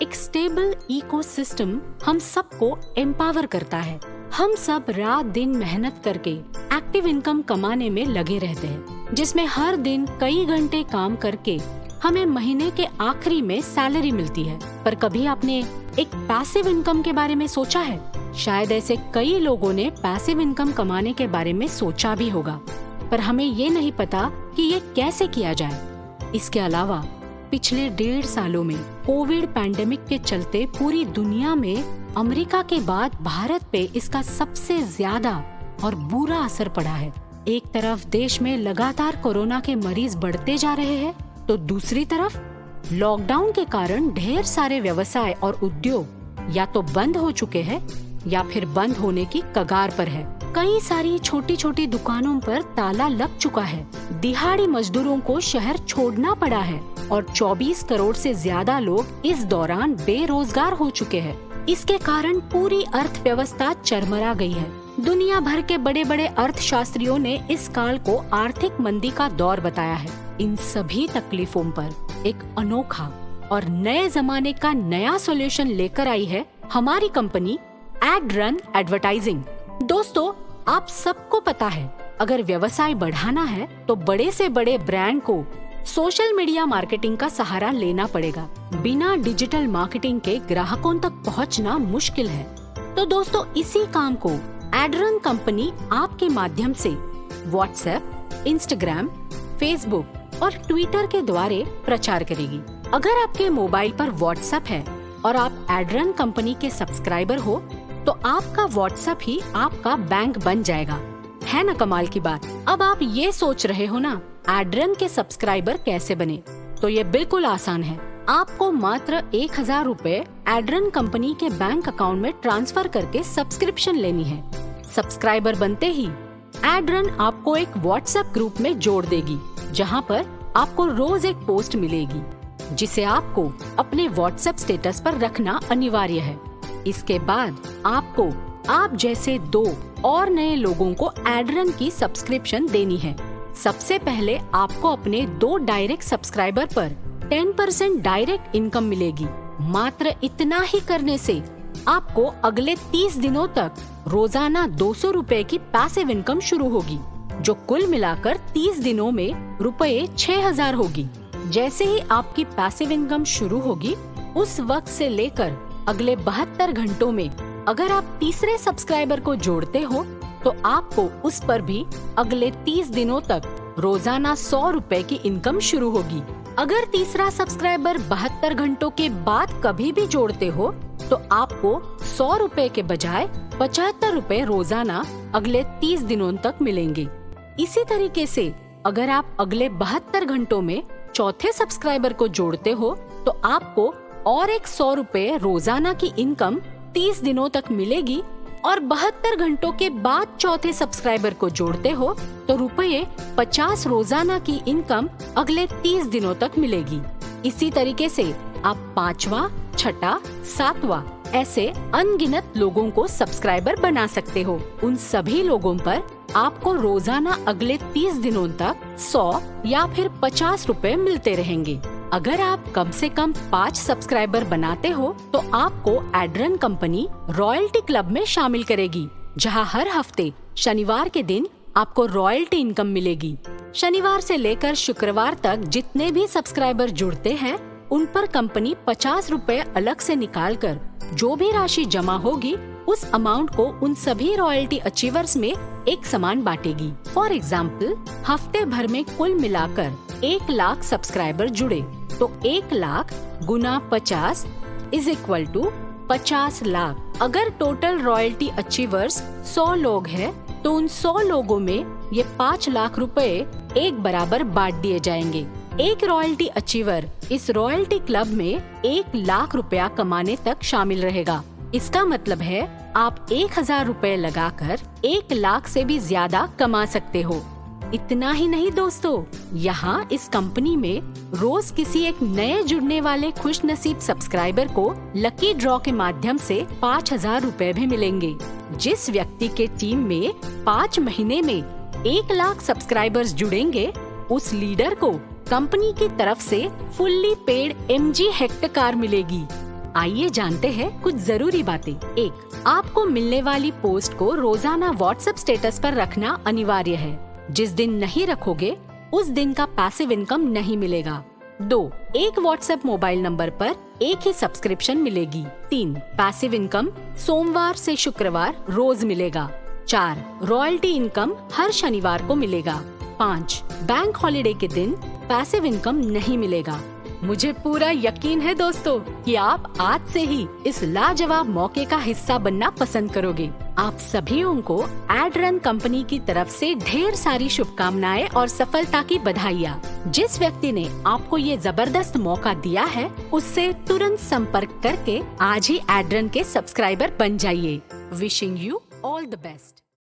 एक stable ecosystem हम सबको एम्पावर करता है। हम सब रात दिन मेहनत करके एक्टिव इनकम कमाने में लगे रहते हैं, जिसमें हर दिन कई घंटे काम करके हमें महीने के आखिरी में सैलरी मिलती है। पर कभी आपने एक पैसिव इनकम के बारे में सोचा है? शायद ऐसे कई लोगों ने पैसिव इनकम कमाने के बारे में सोचा भी होगा, पर हमें ये नहीं पता कि ये कैसे किया जाए। इसके अलावा पिछले 1.5 सालों में कोविड पैंडेमिक के चलते पूरी दुनिया में अमेरिका के बाद भारत पे इसका सबसे ज्यादा और बुरा असर पड़ा है। एक तरफ देश में लगातार कोरोना के मरीज बढ़ते जा रहे हैं, तो दूसरी तरफ लॉकडाउन के कारण ढेर सारे व्यवसाय और उद्योग या तो बंद हो चुके हैं या फिर बंद होने की कगार पर है। कई सारी छोटी छोटी दुकानों पर ताला लग चुका है। दिहाड़ी मजदूरों को शहर छोड़ना पड़ा है और 24 करोड़ से ज्यादा लोग इस दौरान बेरोजगार हो चुके हैं। इसके कारण पूरी अर्थव्यवस्था चरमरा गई है। दुनिया भर के बड़े बड़े अर्थशास्त्रियों ने इस काल को आर्थिक मंदी का दौर बताया है। इन सभी तकलीफों पर एक अनोखा और नए जमाने का नया सॉल्यूशन लेकर आई है हमारी कंपनी एडरन एडवर्टाइजिंग। दोस्तों, आप सबको पता है, अगर व्यवसाय बढ़ाना है तो बड़े से बड़े ब्रांड को सोशल मीडिया मार्केटिंग का सहारा लेना पड़ेगा। बिना डिजिटल मार्केटिंग के ग्राहकों तक पहुंचना मुश्किल है। तो दोस्तों, इसी काम को एडरन कंपनी आपके माध्यम से व्हाट्सएप, इंस्टाग्राम, फेसबुक और ट्विटर के द्वारा प्रचार करेगी। अगर आपके मोबाइल पर व्हाट्सएप है और आप एडरन कंपनी के सब्सक्राइबर हो, तो आपका व्हाट्सएप ही आपका बैंक बन जाएगा। है ना कमाल की बात? अब आप ये सोच रहे हो ना, एडरन के सब्सक्राइबर कैसे बने? तो ये बिल्कुल आसान है। आपको मात्र 1000 रुपए एडरन कंपनी के बैंक अकाउंट में ट्रांसफर करके सब्सक्रिप्शन लेनी है। सब्सक्राइबर बनते ही एडरन आपको एक व्हाट्सएप ग्रुप में जोड़ देगी, जहां पर आपको रोज एक पोस्ट मिलेगी, जिसे आपको अपने व्हाट्सएप स्टेटस पर रखना अनिवार्य है। इसके बाद आपको आप जैसे 2 और नए लोगों को एडरन की सब्सक्रिप्शन देनी है। सबसे पहले आपको अपने 2 डायरेक्ट सब्सक्राइबर पर 10% डायरेक्ट इनकम मिलेगी। मात्र इतना ही करने से आपको अगले 30 दिनों तक रोजाना 200 रुपए की पैसिव इनकम शुरू होगी, जो कुल मिलाकर 30 दिनों में रुपए 6000 होगी। जैसे ही आपकी पैसिव इनकम शुरू होगी, उस वक्त से लेकर अगले 72 घंटों में अगर आप तीसरे सब्सक्राइबर को जोड़ते हो, तो आपको उस पर भी अगले 30 दिनों तक रोजाना 100 रुपए की इनकम शुरू होगी। अगर तीसरा सब्सक्राइबर 72 घंटों के बाद कभी भी जोड़ते हो, तो आपको 100 रुपए के बजाय 75 रुपए रोजाना अगले 30 दिनों तक मिलेंगे। इसी तरीके से अगर आप अगले 72 घंटों में चौथे सब्सक्राइबर को जोड़ते हो, तो आपको और एक 100 रुपए रोजाना की इनकम 30 दिनों तक मिलेगी। और 72 घंटों के बाद चौथे सब्सक्राइबर को जोड़ते हो, तो रुपए 50 रोजाना की इनकम अगले 30 दिनों तक मिलेगी। इसी तरीके से आप 5वां, 6ठा, 7वां ऐसे अनगिनत लोगों को सब्सक्राइबर बना सकते हो। उन सभी लोगों पर आपको रोजाना अगले 30 दिनों तक 100 या फिर 50 रुपए मिलते रहेंगे। अगर आप कम से कम 5 सब्सक्राइबर बनाते हो, तो आपको एडरन कंपनी रॉयल्टी क्लब में शामिल करेगी, जहां हर हफ्ते शनिवार के दिन आपको रॉयल्टी इनकम मिलेगी। शनिवार से लेकर शुक्रवार तक जितने भी सब्सक्राइबर जुड़ते हैं, उन पर कंपनी 50 रुपए अलग से निकाल कर जो भी राशि जमा होगी, उस अमाउंट को उन सभी रॉयल्टी अचीवर्स में एक समान बांटेगी। फॉर एग्जाम्पल, हफ्ते भर में कुल मिलाकर 1 लाख सब्सक्राइबर जुड़े, तो 1 लाख गुना 50 इज इक्वल टू 50 लाख। अगर टोटल रॉयल्टी अचीवर्स 100 लोग हैं, तो उन 100 लोगों में ये 5 लाख रुपए एक बराबर बांट दिए जाएंगे। एक रॉयल्टी अचीवर इस रॉयल्टी क्लब में 1 लाख रुपया कमाने तक शामिल रहेगा। इसका मतलब है आप 1000 रुपए लगाकर 1 लाख से भी ज्यादा कमा सकते हो। इतना ही नहीं दोस्तों, यहाँ इस कंपनी में रोज किसी एक नए जुड़ने वाले खुशनसीब सब्सक्राइबर को लकी ड्रॉ के माध्यम से 5000 रुपए भी मिलेंगे। जिस व्यक्ति के टीम में 5 महीने में 1 लाख सब्सक्राइबर्स जुड़ेंगे, उस लीडर को कंपनी की तरफ से fully paid MG Hector car मिलेगी। आइए जानते हैं कुछ जरूरी बातें। 1. आपको मिलने वाली पोस्ट को रोजाना व्हाट्सएप स्टेटस पर रखना अनिवार्य है। जिस दिन नहीं रखोगे उस दिन का पैसिव इनकम नहीं मिलेगा। 2. एक व्हाट्सएप मोबाइल नंबर पर एक ही सब्सक्रिप्शन मिलेगी। 3. पैसिव इनकम सोमवार से शुक्रवार रोज मिलेगा। 4. रॉयल्टी इनकम हर शनिवार को मिलेगा। 5. बैंक हॉलिडे के दिन पैसिव इनकम नहीं मिलेगा। मुझे पूरा यकीन है दोस्तों कि आप आज से ही इस लाजवाब मौके का हिस्सा बनना पसंद करोगे। आप सभीयों को एडरन कंपनी की तरफ से ढेर सारी शुभकामनाएं और सफलता की बधाइयाँ। जिस व्यक्ति ने आपको ये जबरदस्त मौका दिया है उससे तुरंत संपर्क करके आज ही एडरन के सब्सक्राइबर बन जाइए। Wishing you all the best.